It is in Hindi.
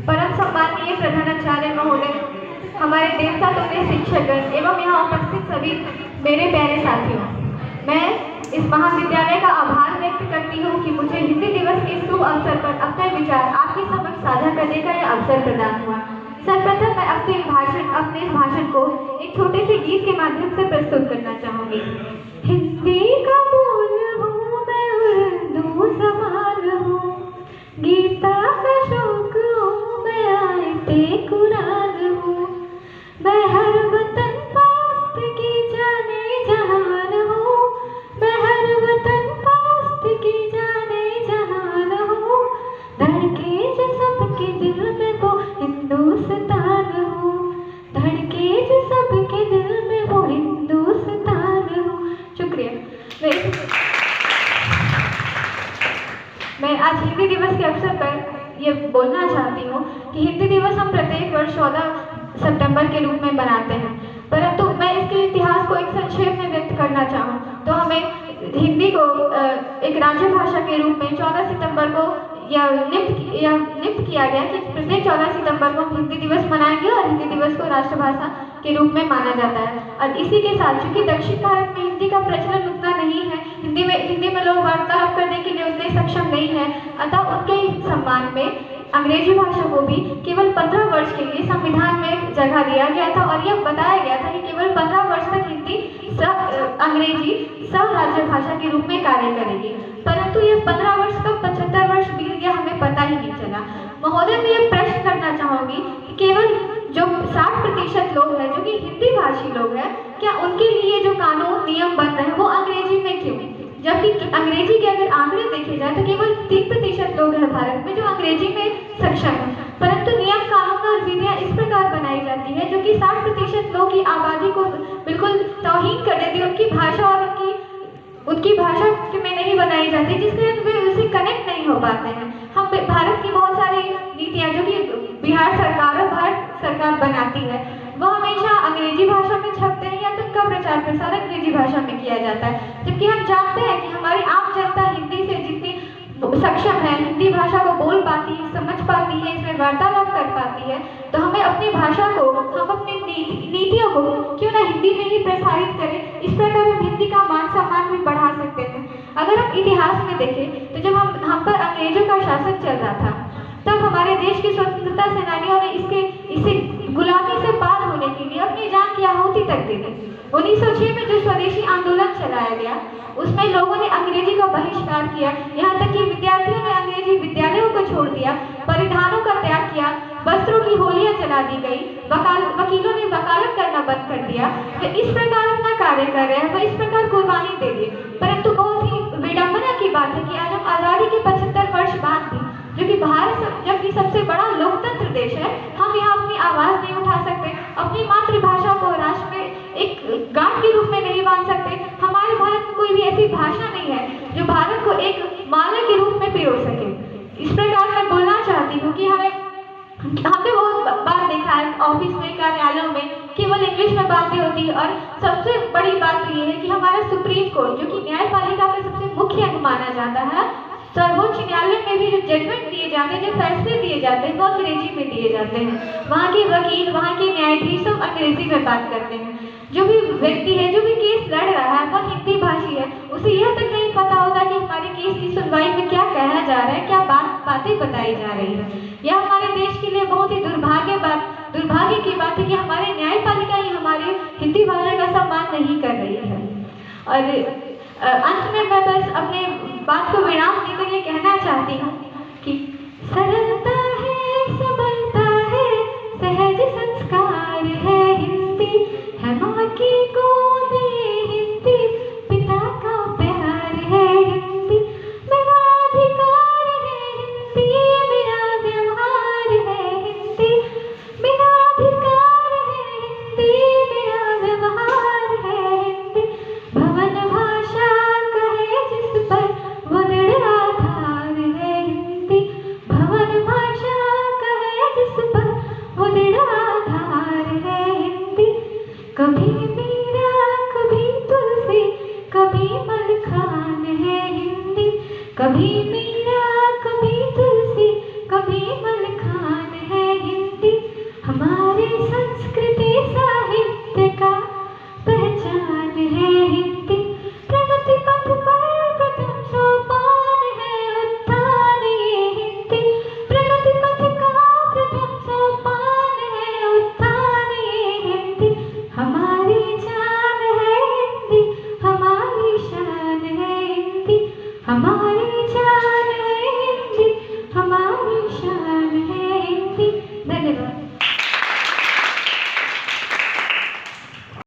परम सम्माननीय प्रधानाचार्य महोदय, हमारे देवता तुल्य शिक्षकगण एवं यहाँ उपस्थित सभी मेरे प्यारे साथियों, मैं इस महाविद्यालय का आभार व्यक्त करती हूँ कि मुझे हिंदी दिवस के शुभ अवसर पर अपने विचार आपके समक्ष साझा करने का यह अवसर प्रदान हुआ। सर्वप्रथम मैं अपने इस भाषण को एक छोटे से गीत के माध्यम से प्रस्तुत करना चाहूँगी। हिंदी का बोल हूँ मैं, उर्दू सवाल हूँ, गीता का शौक हूँ मैं, आयते कुरान हूँ, मैं हर वतन पास्त की जाने जहान हूँ, मैं हर वतन पास्त की जाने जहान हूँ, धड़के जो सबके दिल में वो हिंदुस्तान हूँ, धड़के जो सबके दिल में वो हिंदुस्तान हूँ। शुक्रिया। मैं आज हिंदी दिवस के अवसर पर ये बोलना चाहती हूँ कि हिंदी दिवस हम प्रत्येक वर्ष 14 सितंबर के रूप में मनाते हैं, परंतु मैं इसके इतिहास को एक संक्षेप में व्यक्त करना चाहूँ तो हमें हिंदी को एक राज्य भाषा के रूप में 14 सितंबर को नियुक्त किया गया कि प्रत्येक 14 सितंबर को हम हिंदी दिवस मनाएंगे और हिंदी दिवस को राष्ट्रभाषा के रूप में माना जाता है। और इसी के साथ चूंकि दक्षिण भारत में हिंदी का प्रचलन उतना नहीं है, हिंदी में लोग वार्तालाप करने के लिए उतने सक्षम नहीं है, अतः उनके सम्मान में अंग्रेजी भाषा को भी केवल 15 वर्ष के लिए संविधान में जगह दिया गया था और यह बताया गया था कि केवल 15 वर्ष तक हिंदी अंग्रेजी सह राज्य भाषा के रूप में कार्य करेगी। परंतु यह 15 वर्ष कब 75 वर्ष बीत गया हमें पता ही नहीं चला। महोदय, मैं ये प्रश्न करना चाहूँगी कि केवल जो 60% लोग हैं जो कि हिंदी भाषी लोग हैं, क्या उनके लिए जो कानून नियम बन रहे हैं वो अंग्रेजी में क्यों? जबकि अंग्रेजी के अगर आंकड़े देखे जाए तो केवल 3% लोग हैं भारत में जो अंग्रेजी में सक्षम है, परंतु नियम कानून और विधियां इस प्रकार बनाई जाती है जो कि 60% लोग की आबादी को बिल्कुल तौहीन कर देती है, उनकी भाषा और उनकी भाषा में नहीं बनाई जाती, जिससे वे उससे कनेक्ट नहीं हो पाते हैं। हम भारत की बहुत सारी नीतियाँ जो कि बिहार सरकार और भारत सरकार बनाती है वो हमेशा अंग्रेजी भाषा में छपते हैं या तो उनका प्रचार प्रसार अंग्रेजी भाषा में किया जाता है, जबकि हम जानते हैं कि हमारी आम जनता हिंदी से जितनी सक्षम है, हिंदी भाषा को बोल पाती है, समझ पाती है, इसमें वार्तालाप कर पाती है, तो हमें अपनी भाषा को, हम अपनी नीतियों को क्यों ना हिंदी में ही प्रसारित करें। इस प्रकार हम हिंदी का मान सम्मान भी बढ़ा सकते हैं। अगर हम इतिहास में देखें तो जब हम पर अंग्रेजों का शासन चल रहा था तब हमारे देश के स्वतंत्रता सेनानियों ने इसे गुलामी से पार होने के लिए अपनी जान की आहुति तक दे दी। 1906 में जो स्वदेशी आंदोलन चलाया गया उसमें लोगों ने अंग्रेजी का बहिष्कार किया, यहाँ तक कि विद्यार्थियों ने अंग्रेजी विद्यालयों को छोड़ दिया, परिधानों का त्याग किया, वस्त्रों की होलियां जला दी गई, वकीलों ने वकालत करना बंद कर दिया। वे इस प्रकार अपना कार्य कर रहे हैं, वे इस प्रकार कुर्बानी दे दिए। परंतु बहुत ही विडंबना की बात है कि आज हम आज़ादी के 75 वर्ष बाद भी, जो कि भारत जबकि सबसे बड़ा लोकतंत्र देश है, हम यहाँ अपनी आवाज़ नहीं उठा सकते, अपनी मातृभाषा को राष्ट्र में एक गांठ के रूप में नहीं बांध सकते। हमारे भारत में कोई भी ऐसी भाषा नहीं है जो भारत को एक माला के रूप में पिरो सके। इस प्रकार मैं बोलना चाहती हूँ कि हमने बहुत बार देखा है ऑफिस में, कार्यालयों में केवल इंग्लिश में बातें होती है, और सबसे बड़ी बात तो ये है कि हमारा सुप्रीम कोर्ट जो कि न्यायपालिका का सबसे मुख्य अंग माना जाता है, सर्वोच्च न्यायालय में भी जो जजमेंट दिए जाते हैं, जो फैसले दिए जाते हैं वो अंग्रेजी में दिए जाते हैं। वहाँ के वकील, वहाँ के न्यायाधीश सब अंग्रेजी में बात करते हैं। जो भी व्यक्ति है, जो भी केस लड़ रहा है, वह हिंदी भाषी है, उसे यह तक नहीं पता होता कि हमारे केस की सुनवाई में क्या कहा जा रहा है, क्या बातें बताई जा रही है। यह हमारे देश के लिए बहुत ही दुर्भाग्य की बात है कि हमारे न्यायपालिका ही हमारे हिंदी भाषा का सम्मान नहीं कर रही है। और अंत में मैं बस अपने बात को विराम देकर ये कहना चाहती हूँ कि सरलता है, सबलता है, सहज संस्कार है हिंदी, है माँ की गोद ये हिंदी, पिता का प्यार है हिंदी, मेरा अधिकार है हिंदी, मेरा व्यवहार है हिंदी, मेरा अधिकार है हिंदी, मेरा व्यवहार है हिंदी, भवन भाषा कहे जिस पर वो दृढ़ आधार है हिंदी, भवन भाषा कहे जिस पर वो दृढ़ आधार है हिंदी, कभी मीरा कभी तुलसी कभी मलखान है हिंदी, कभी मीरा हमारे